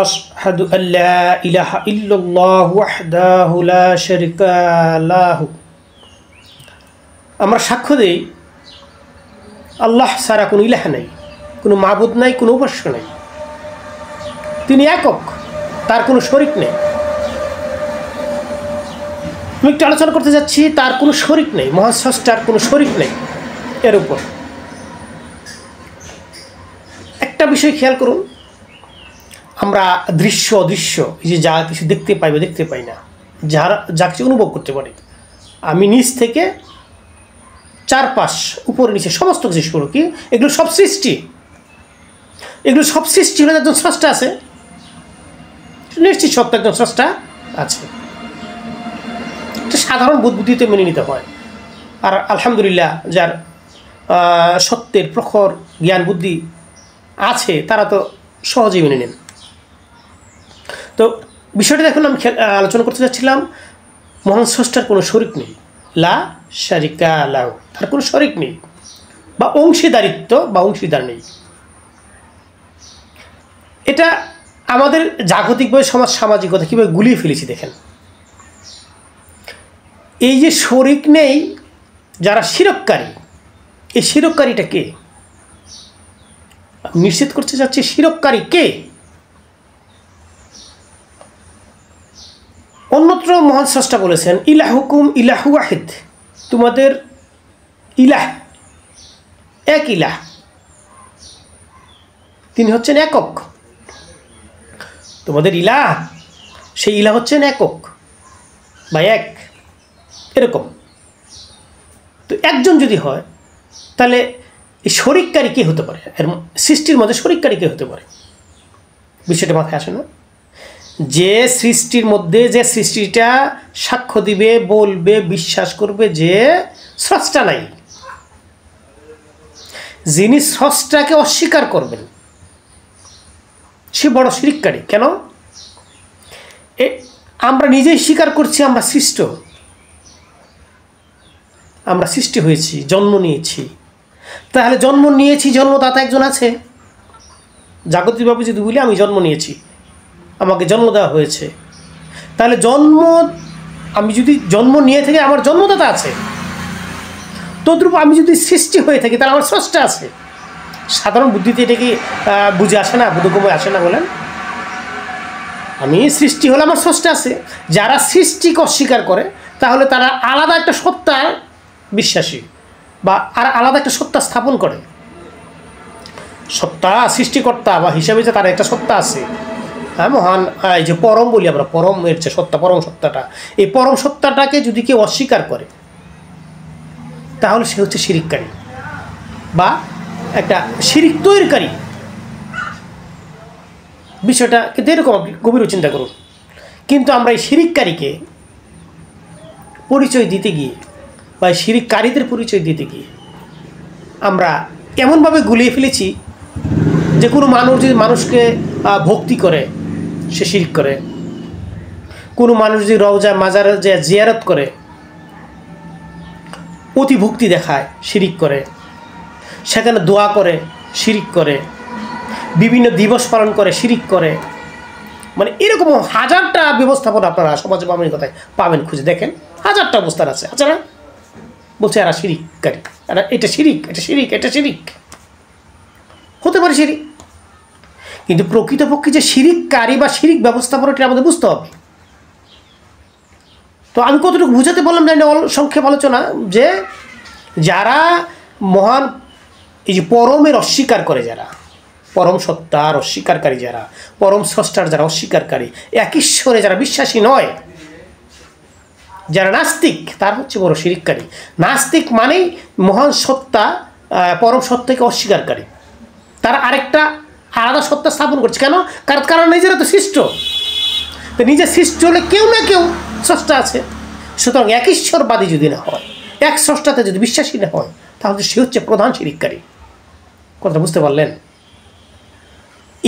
আশহাদু আল্লা ইলাহা ইল্লাল্লাহ ওয়াহদাহু লা শারীকা লাহু। আমরা সাক্ষ্য দেই আল্লাহ ছাড়া কোনো ইলাহ নাই, কোনো মাবুদ নাই, কোনো উপাস্য নাই। তিনি একক, তার কোনো শরিক নেই। আমি একটু আলোচনা করতে যাচ্ছি, তার কোনো শরিক নেই, মহাস্রষ্টার কোনো শরিক নেই। এর উপর একটা বিষয় খেয়াল করুন, আমরা দৃশ্য অদৃশ্য এই যে যা কিছু দেখতে পাই বা দেখতে পাই না, যা কিছু অনুভব করতে পারি, আমি নিচ থেকে চারপাশ উপরে নিচে সমস্ত কিছু শুরু কি, এগুলো সব সৃষ্টি। এগুলো সব সৃষ্টি হলে একজন স্রষ্টা আছে, নিশ্চিত সত্য একজন স্রষ্টা আছে। এটা সাধারণ বুদ্ধিতে মেনে নিতে হয়। আর আলহামদুলিল্লাহ যার সত্যের প্রখর জ্ঞান বুদ্ধি আছে তারা তো সহজেই মেনে নেন। তো বিষয়টা দেখুন, আমি আলোচনা করতে যাচ্ছিলাম মহান স্রষ্টার কোনো শরিক নেই, লা শারিকা লাহু, তার কোনো শরিক নেই বা অংশীদারিত্ব বা অংশীদার নেই। এটা আমাদের জাগতিকভাবে সামাজিকতা কীভাবে গুলিয়ে ফেলেছি দেখেন। এই যে শরিক নেই, যারা শিরককারী, এই শিরককারীটা কে? নিশ্চিত করতে চাচ্ছি শিরককারী কে। অন্যত্র মহান স্রষ্টা বলেছেন ইলাহুকুম ইলাহু ওয়াহিদ, তোমাদের ইলাহ এক ইলাহ, তিনি হচ্ছেন একক। তোমাদের ইলাহ, সেই ইলাহ হচ্ছেন একক বা এক, এরকম। তো একজন যদি হয় তাহলে এই শরিককারী কে হতে পারে? এর সৃষ্টির মধ্যে শরিককারী কে হতে পারে? বিষয়টা মাথায় আসে না? যে সৃষ্টির মধ্যে, যে সৃষ্টিটা সাক্ষ্য দিবে, বলবে, বিশ্বাস করবে যে স্রষ্টা নাই, যিনি স্রষ্টাকে অস্বীকার করবেন সে বড় শিরককারী। কেন? আমরা নিজেই স্বীকার করছি আমরা সৃষ্ট, আমরা সৃষ্টি হয়েছি, জন্ম নিয়েছি। তাহলে জন্ম নিয়েছি, জন্মদাতা একজন আছে। জাগতিকভাবে যদি বলি আমি জন্ম নিয়েছি, আমাকে জন্ম দেওয়া হয়েছে, তাহলে আমি যদি জন্ম নিয়ে থাকি আমার জন্মদাতা আছে। তদ্রূপ আমি যদি সৃষ্টি হয়ে থাকি তাহলে আমার স্রষ্টা আছে। সাধারণ বুদ্ধিতে এটা কি বুঝে আসে না, বোধগম্য আসে না? বলেন, আমি সৃষ্টি হলে আমার স্রষ্টা আছে। যারা সৃষ্টিকে অস্বীকার করে তাহলে তারা আলাদা একটা সত্তার বিশ্বাসী বা আর আলাদা একটা সত্তা স্থাপন করে। সত্তা সৃষ্টিকর্তা বা হিসাবে যে তার একটা সত্তা আছে, হ্যাঁ, মহান এই যে পরম বলি আমরা, পরম এর যে সত্তা, পরম সত্তাটা, এই পরম সত্তাটাকে যদি কেউ অস্বীকার করে তাহলে সে হচ্ছে শিরিককারী বা একটা শিরিক তৈরিকারী। বিষয়টা কিন্তু এরকম, গভীর চিন্তা করুন। কিন্তু আমরা এই শিরিককারীকে পরিচয় দিতে গিয়ে বা শিরিককারীদের পরিচয় দিতে গিয়ে আমরা এমনভাবে গুলিয়ে ফেলেছি যে কোনো মানুষ যদি মানুষকে ভক্তি করে সে শিরিক করে, কোনো মানুষ যদি রওজা মাজার যে জিয়ারত করে, অতিভক্তি দেখায়, শিরিক করে, সেখানে দোয়া করে, শিরিক করে, বিভিন্ন দিবস পালন করে, শিরিক করে। মানে এরকম হাজারটা ব্যবস্থাপনা আপনারা সমাজে পাবেন, কথায় পাবেন, খুঁজে দেখেন, হাজারটা অবস্থান আছে। আচ্ছা না, বলছে এরা শিরিককারী, এটা শিরিক, এটা শিরিক, এটা শিরিক হতে পারে শিরিক। কিন্তু প্রকৃতপক্ষে যে শিরিককারী বা শিরিক ব্যবস্থাপনাটা আমাদের বুঝতে হবে। তো আমি কতটুকু বুঝাতে বললাম জানি সংক্ষেপ আলোচনা, যে যারা মহান এই যে পরমের অস্বীকার করে, যারা পরম সত্তার অস্বীকারী, যারা পরম স্রষ্টার যারা অস্বীকারী, এক ঈশ্বরে যারা বিশ্বাসী নয়, যারা নাস্তিক, তার হচ্ছে বড় শিরিককারী। নাস্তিক মানেই মহান সত্তা, পরম সত্তাকে অস্বীকারী। তারা আরেকটা আলাদা সত্তা স্থাপন করছে। কেন? কারণ নিজেরা তো সৃষ্ট, তো নিজে সৃষ্ট হলে কেউ না কেউ স্রষ্টা আছে। সুতরাং এক ঈশ্বরবাদী যদি না হয়, এক স্রষ্টাতে যদি বিশ্বাসী না হয়, তাহলে সে হচ্ছে প্রধান শিরিককারী। কথাটা বুঝতে পারলেন?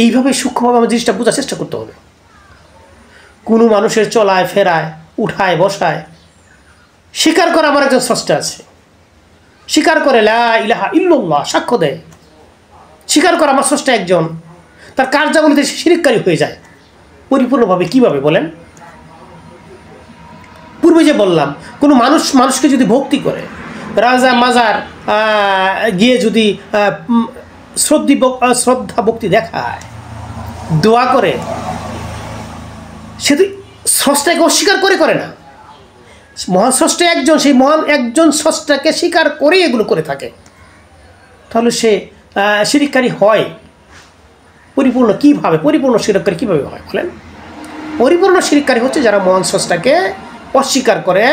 এইভাবে সূক্ষ্মভাবে আমার জিনিসটা বোঝার চেষ্টা করতে হবে। কোনো মানুষের চলায় ফেরায়, উঠায় বসায় স্বীকার করে আমার একজন স্রষ্টা আছে, স্বীকার করে লা ইলাহা ইল্লাল্লাহ, সাক্ষ্য দেয়, স্বীকার করে আমার স্রষ্টা একজন, তার কার্যাবলীতে শিরিককারী হয়ে যায়। পরিপূর্ণভাবে কিভাবে বলেন? পূর্বে যে বললাম, কোনো মানুষকে যদি ভক্তি করে, রাজা মাজার গিয়ে যদি শ্রদ্ধা ভক্তি দেখায়, দোয়া করে, সে তো স্রষ্টাকে অস্বীকার করে না। মহান স্রষ্টা একজন, সেই মহান একজন স্রষ্টাকে স্বীকার করে এগুলো করে থাকে, তাহলে সে শিরককারী হয় পরিপূর্ণ কিভাবে? পরিপূর্ণ শিরককারী কিভাবে হয় বলেন? পরিপূর্ণ শিরককারী হচ্ছে যারা মহান স্রষ্টাকে অস্বীকার করে,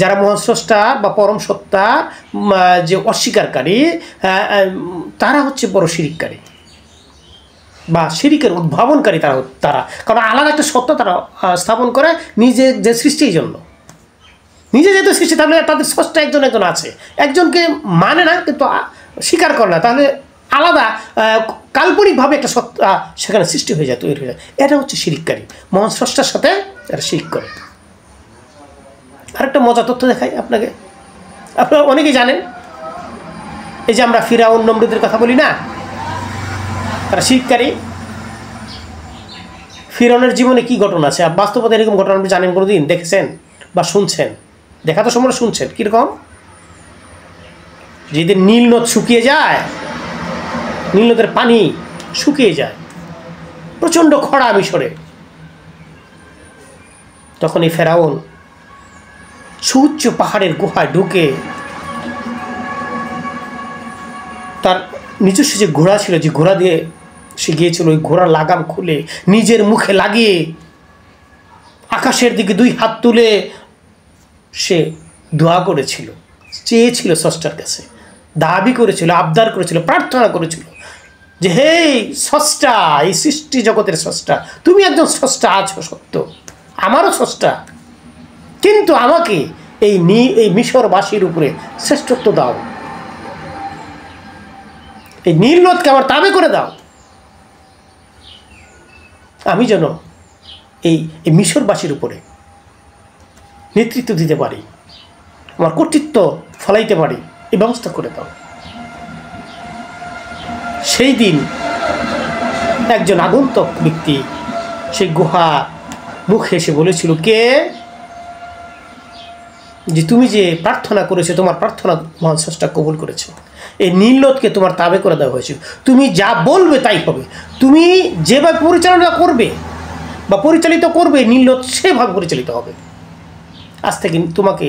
যারা মহান স্রষ্টা বা পরম সত্তার যে অস্বীকারী, তারা হচ্ছে বড় শিরককারী বা শিরিকের উদ্ভাবনকারী। তারা কারণ আলাদা একটা সত্তা তারা স্থাপন করে নিজের যে সৃষ্টির জন্য। নিজে যেহেতু সৃষ্টি, তাহলে তাদের স্রষ্টা একজন আছে, একজনকে মানে না কিন্তু স্বীকার করে না, তাহলে আলাদা কাল্পনিকভাবে একটা সত্তা সেখানে সৃষ্টি হয়ে যায়, তৈরি হয়ে যায়। এটা হচ্ছে শিরিককারী, মহান স্রষ্টার সাথে এরা শিরিক করে। আরেকটা মজা তথ্য দেখাই আপনাকে, আপনারা অনেকেই জানেন, এই যে আমরা ফিরাউন নমরুদের কথা বলি না, তারা শিরককারী। ফিরাউনের জীবনে কি ঘটনা আছে, বাস্তবতা এরকম ঘটনা আপনি জানেন, কোনোদিন দেখেছেন বা শুনছেন? দেখা তো সময় শুনছেন। কীরকম? যেদিন নীল নদ শুকিয়ে যায়, নীল নদের পানি শুকিয়ে যায়, প্রচণ্ড খরা মিশরে, তখন এই ফেরাউন সুউচ্চ পাহাড়ের গুহায় ঢুকে তার নিজস্ব যে ঘোড়া ছিল, যে ঘোড়া দিয়ে সে গিয়েছিল, ওই ঘোড়ার লাগাম খুলে নিজের মুখে লাগিয়ে আকাশের দিকে 2 হাত তুলে সে দোয়া করেছিল, চেয়েছিল স্রষ্টার কাছে, দাবি করেছিল, আবদার করেছিল, প্রার্থনা করেছিল যে হে স্রষ্টা, এই সৃষ্টি জগতের স্রষ্টা, তুমি একজন স্রষ্টা আছো সত্য, আমারও স্রষ্টা, কিন্তু আমাকে এই মিশরবাসীর উপরে শ্রেষ্ঠত্ব দাও, এই নীল নদকে আমার তাবে করে দাও, আমি যেন এই মিশরবাসীর উপরে নেতৃত্ব দিতে পারি, আমার কর্তৃত্ব ফলাইতে পারি, এই ব্যবস্থা করে দাও। সেই দিন একজন আগন্তুক ব্যক্তি সেই গুহা মুখে এসে বলেছিল, কে? যে তুমি যে প্রার্থনা করেছো, তোমার প্রার্থনা মহান স্রষ্টা কবুল করেছে, এই নীল নদকে তোমার তাবে করে দেওয়া হয়েছে, তুমি যা বলবে তাই হবে, তুমি যেভাবে পরিচালনা করবে বা পরিচালিত করবে নীল নদ সেভাবে পরিচালিত হবে। আজ থেকে তোমাকে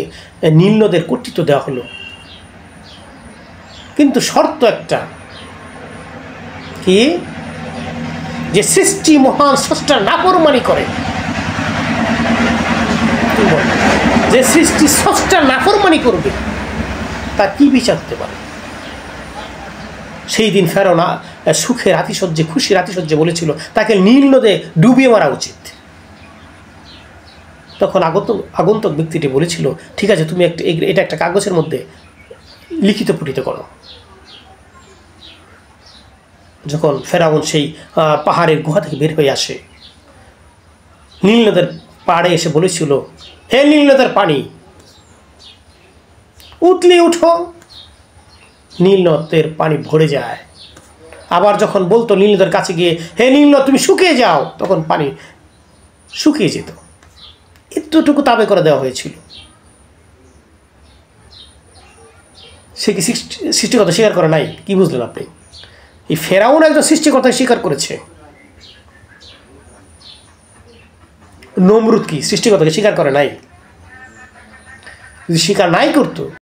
নীল নদের কর্তৃত্ব দেওয়া হলো, কিন্তু শর্ত একটা, কি? যে সৃষ্টি মহান স্রষ্টার নাফরমানি করে, যে সৃষ্টি স্রষ্টার নাফরমানি করবে, তার কি বিচার হতে পারে? সেই দিন ফেরাউন সুখের আতিশয্যে, খুশির আতিশয্যে বলেছিল তাকে নীল নদে ডুবিয়ে মারা উচিত। তখন আগন্তুক ব্যক্তিটি বলেছিল, ঠিক আছে, তুমি এটা একটা কাগজের মধ্যে লিখিত পঠিত করো। যখন ফেরাউন সেই পাহাড়ের গুহা থেকে বের হয়ে আসে, নীল নদের পাড়ে এসে বলেছিল, হে নীল নদের পানি, উঠলি উঠো। নীল নদের পানি ভরে যায়। আবার যখন বলতো নীল নদের কাছে গিয়ে, হে নীল নদ তুমি শুকিয়ে যাও, তখন পানি শুকিয়ে যেত। এতটুকু তাবে করে দেওয়া হয়েছিল। সে কি সৃষ্টিকর্তা স্বীকার করে নাই? কি বুঝলেন আপনি? এই ফেরাউন একজন সৃষ্টিকর্তা স্বীকার করেছে, নমরুদ কি সৃষ্টিকর্তাকে স্বীকার করে নাই? যদি স্বীকার নাই করতো